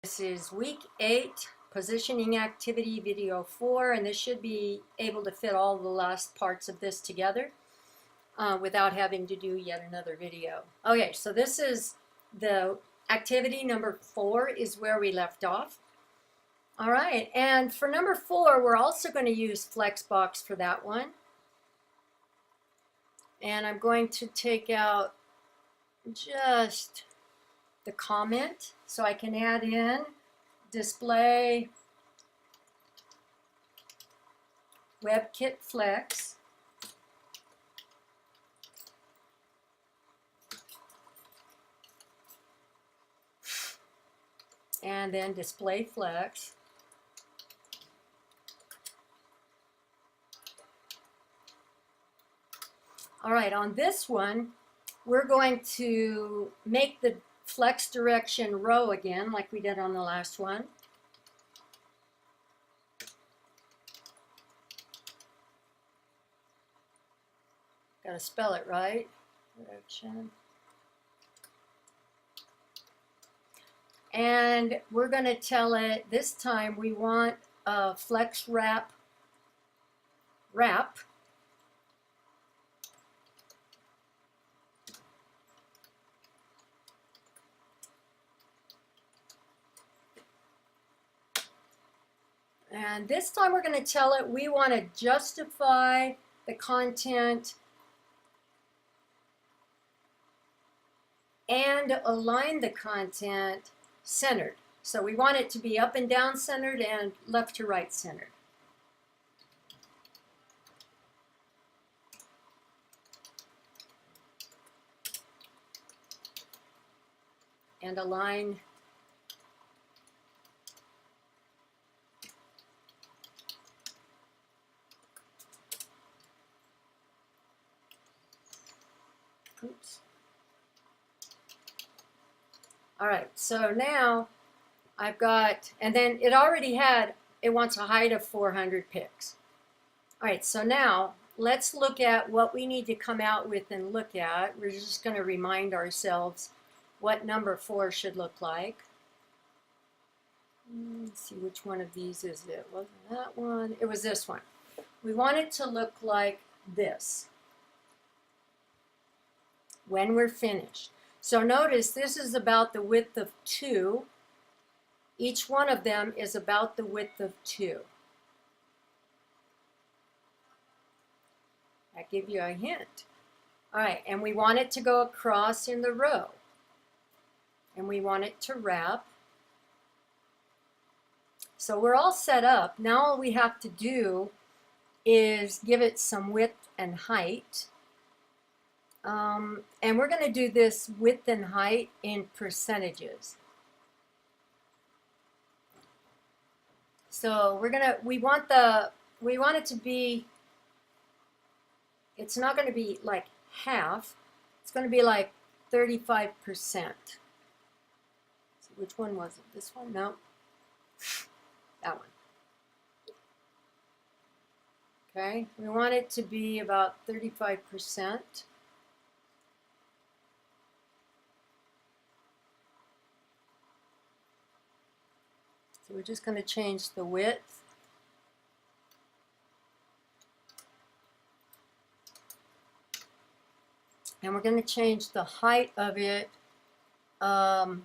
This is week 8, positioning activity video 4, and this should be able to fit all the last parts of this together without having to do yet another video. Okay, so this is the activity number 4 is where we left off. All right, and for number 4, we're also going to use Flexbox for that one. And I'm going to take out just the comment so I can add in display WebKit Flex. And then display flex. All right, on this one, we're going to make the flex direction row again, like we did on the last one. Got to spell it right. Direction. And we're going to tell it this time we want a flex wrap. And this time we're going to tell it we want to justify the content and align the content centered. So we want it to be up and down centered and left to right centered. And align oops. All right, so now I've got, and then it already had, it wants a height of 400 pixels. All right, so now let's look at what we need to come out with and look at. We're just going to remind ourselves what number 4 should look like. Let's see, which one of these is it? Wasn't that one? It was this one. We want it to look like this when we're finished. So notice this is about the width of 2. Each one of them is about the width of 2. That gives you a hint. All right, and we want it to go across in the row. And we want it to wrap. So we're all set up. Now all we have to do is give it some width and height. And we're going to do this width and height in percentages. So we want it to be, it's not going to be like half, it's going to be like 35%. So which one was it? This one? No. That one. Okay, we want it to be about 35%. So we're just going to change the width. And we're going to change the height of it to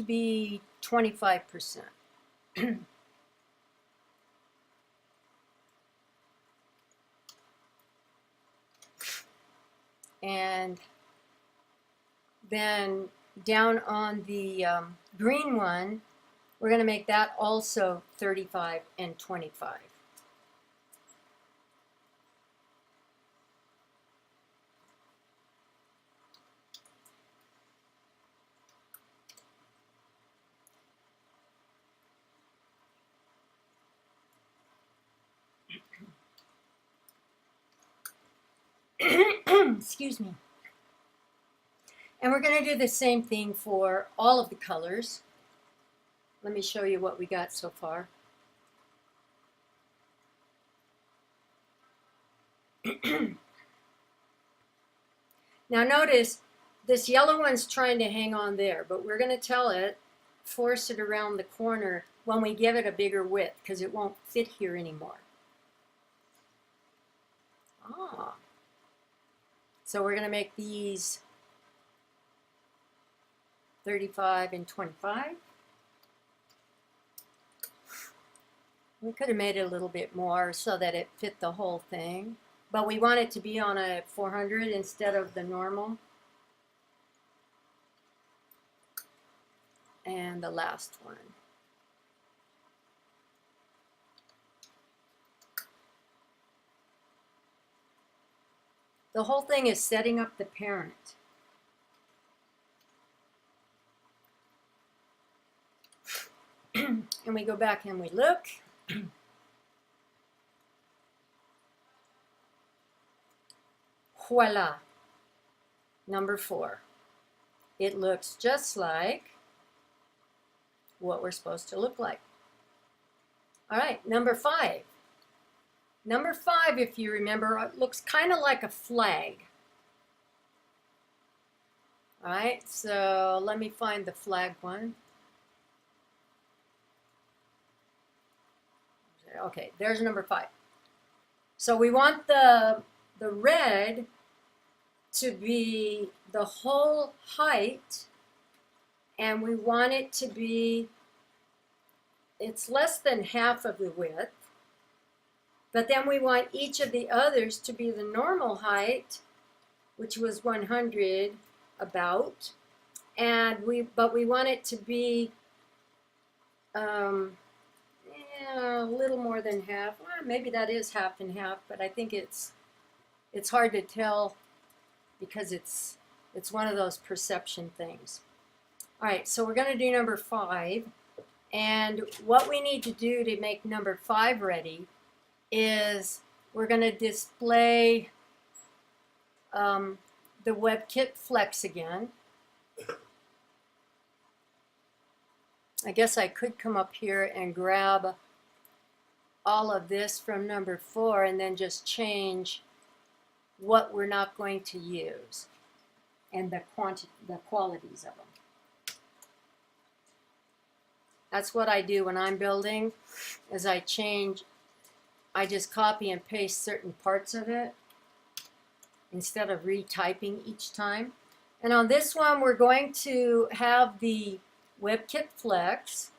be 25%. And then down on the green one, we're going to make that also 35 and 25. Excuse me. And we're going to do the same thing for all of the colors. Let me show you what we got so far. Now notice this yellow one's trying to hang on there, but we're going to tell it force it around the corner when we give it a bigger width, because it won't fit here anymore. So we're going to make these 35 and 25. We could have made it a little bit more so that it fit the whole thing, but we want it to be on a 400 instead of the normal. And the last one. The whole thing is setting up the parent. And we go back and we look. Voila, number 4. It looks just like what we're supposed to look like. All right, number 5. Number 5, if you remember, it looks kind of like a flag. All right, so let me find the flag one. Okay, there's number 5. So we want the red to be the whole height, and we want it to be, it's less than half of the width, but then we want each of the others to be the normal height, which was 100 about, and but we want it to be a little more than half. Well, maybe that is half and half, but I think it's hard to tell because it's one of those perception things. All right, so we're going to do number 5, and what we need to do to make number 5 ready is we're going to display the WebKit Flex again. I guess I could come up here and grab all of this from number 4 and then just change what we're not going to use and the qualities of them. That's what I do when I'm building, is I just copy and paste certain parts of it instead of retyping each time. And on this one, we're going to have the WebKit Flex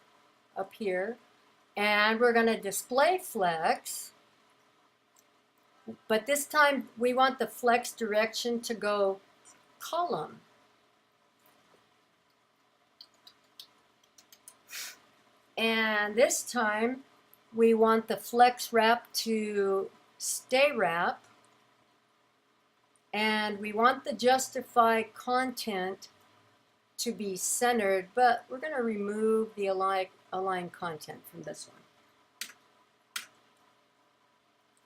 up here, and we're going to display Flex, but this time we want the Flex direction to go column. And this time we want the Flex wrap to stay wrap, and we want the justify content to be centered, but we're going to remove the align content from this one.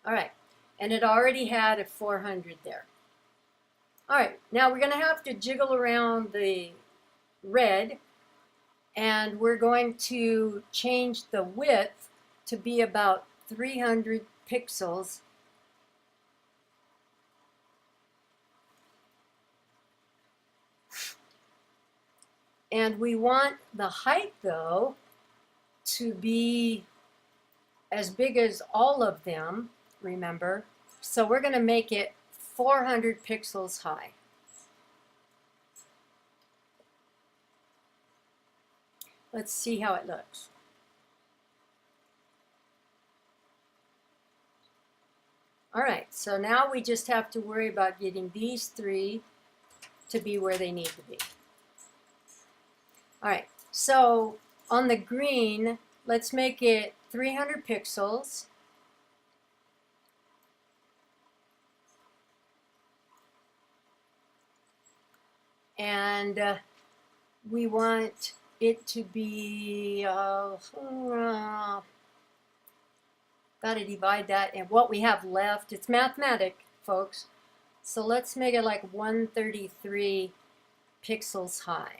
All right, and it already had a 400 there. All right, now we're going to have to jiggle around the red, and we're going to change the width to be about 300 pixels. And we want the height, though, to be as big as all of them, remember. So we're going to make it 400 pixels high. Let's see how it looks. All right, so now we just have to worry about getting these 3 to be where they need to be. All right, so on the green, let's make it 300 pixels. And we want it to be, got to divide that, and what we have left, it's mathematic, folks. So let's make it like 133 pixels high.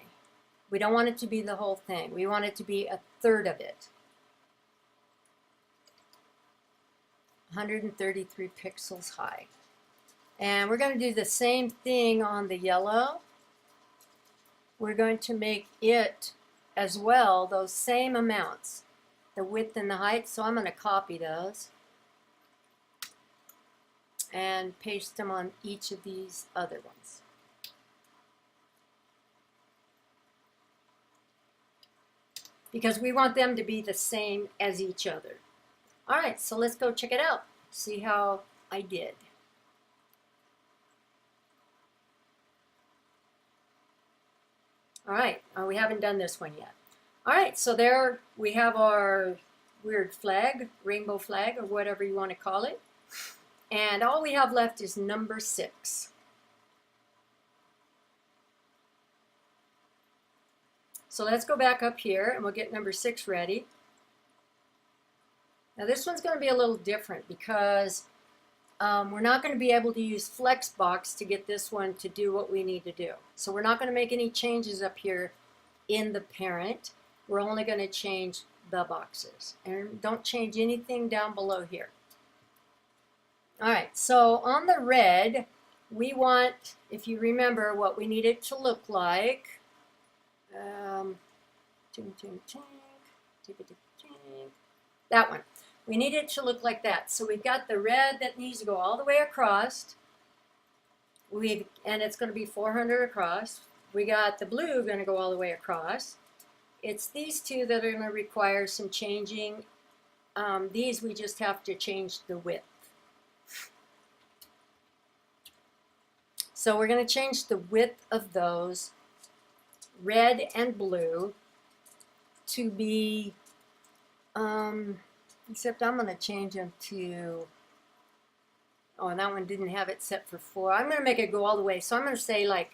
We don't want it to be the whole thing. We want it to be a third of it. 133 pixels high. And we're going to do the same thing on the yellow. We're going to make it as well, those same amounts, the width and the height. So I'm going to copy those and paste them on each of these other ones. Because we want them to be the same as each other. All right, so let's go check it out. See how I did. All right, we haven't done this one yet. All right, so there we have our weird flag, rainbow flag, or whatever you want to call it. And all we have left is number 6. So let's go back up here and we'll get number 6 ready. Now this one's going to be a little different because we're not going to be able to use Flexbox to get this one to do what we need to do. So we're not going to make any changes up here in the parent. We're only going to change the boxes. And don't change anything down below here. All right, so on the red, we want, if you remember what we need it to look like, that one. We need it to look like that. So we've got the red that needs to go all the way across. And it's going to be 400 across. We got the blue going to go all the way across. It's these two that are going to require some changing. These we just have to change the width. So we're going to change the width of those, red and blue, to be, except I'm going to change them to, oh, and that one didn't have it set for 4. I'm going to make it go all the way. So I'm going to say like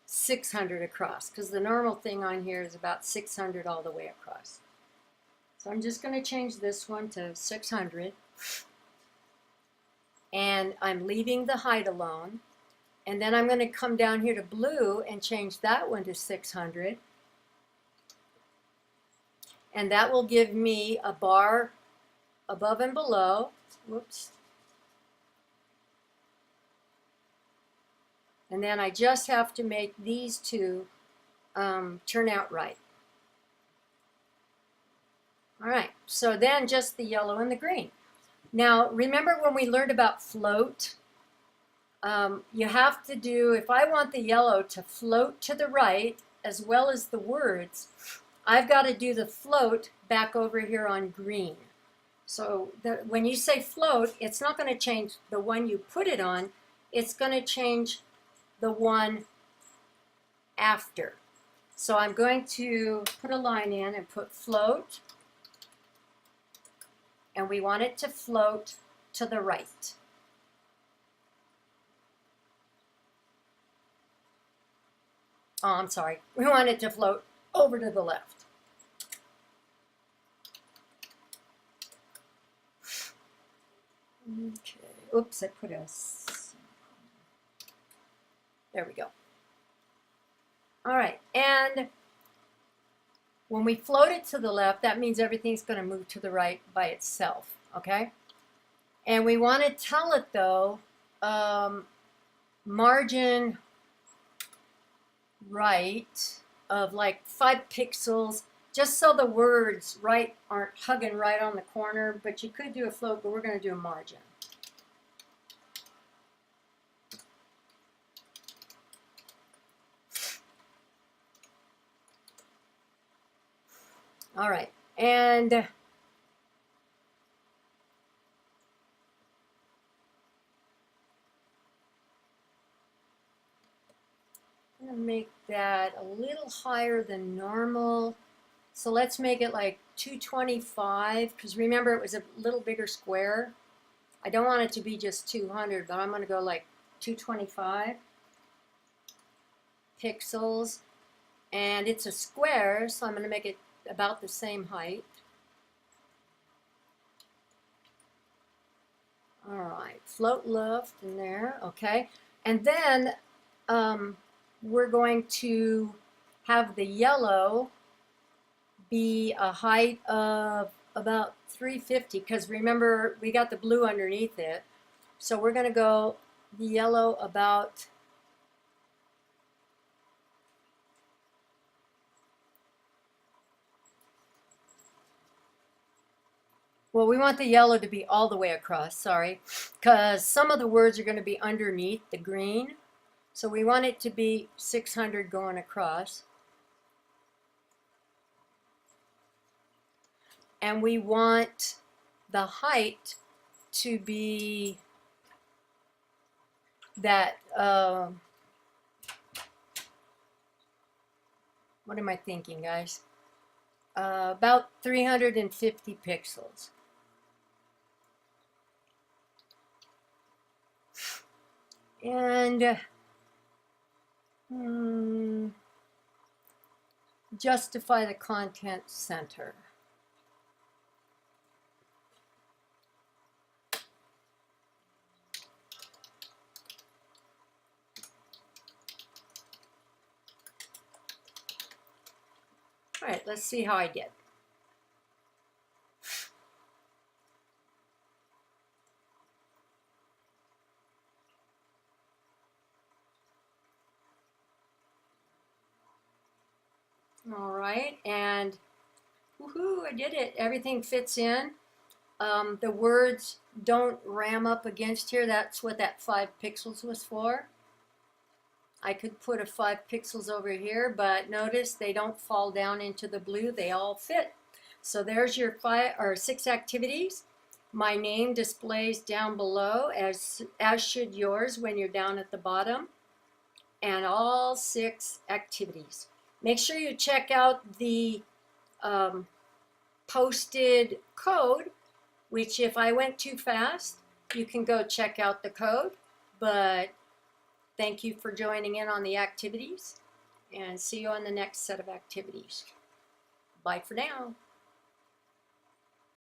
600 across, because the normal thing on here is about 600 all the way across. So I'm just going to change this one to 600. And I'm leaving the height alone. And then I'm going to come down here to blue and change that one to 600. And that will give me a bar above and below. Whoops. And then I just have to make these two turn out right. All right, so then just the yellow and the green. Now, remember when we learned about float? You have to do, if I want the yellow to float to the right as well as the words, I've got to do the float back over here on green. So when you say float, it's not going to change the one you put it on, it's going to change the one after. So I'm going to put a line in and put float, and we want it to float to the right. Oh, I'm sorry. We want it to float over to the left. Okay. Oops, I put a... There we go. All right, and when we float it to the left, that means everything's going to move to the right by itself, okay? And we want to tell it, though, margin right of like 5 pixels, just so the words right aren't hugging right on the corner, but you could do a float, but we're going to do a margin. All right, and I'm going to make that a little higher than normal. So let's make it like 225, because remember it was a little bigger square. I don't want it to be just 200, but I'm going to go like 225 pixels. And it's a square, so I'm going to make it about the same height. All right, float left in there, okay. And then we're going to have the yellow be a height of about 350, because remember we got the blue underneath it. So we're going to go the yellow about Well, we want the yellow to be all the way across, sorry, because some of the words are going to be underneath the green. So we want it to be 600 going across. And we want the height to be that, what am I thinking, guys? About 350 pixels. And justify the content center. All right, let's see how I did. All right, and woohoo, I did it. Everything fits in. The words don't ram up against here. That's what that 5 pixels was for. I could put a 5 pixels over here, but notice they don't fall down into the blue. They all fit. So there's your 5 or 6 activities. My name displays down below, as should yours when you're down at the bottom. And all 6 activities. Make sure you check out the posted code, which if I went too fast, you can go check out the code. But thank you for joining in on the activities, and see you on the next set of activities. Bye for now.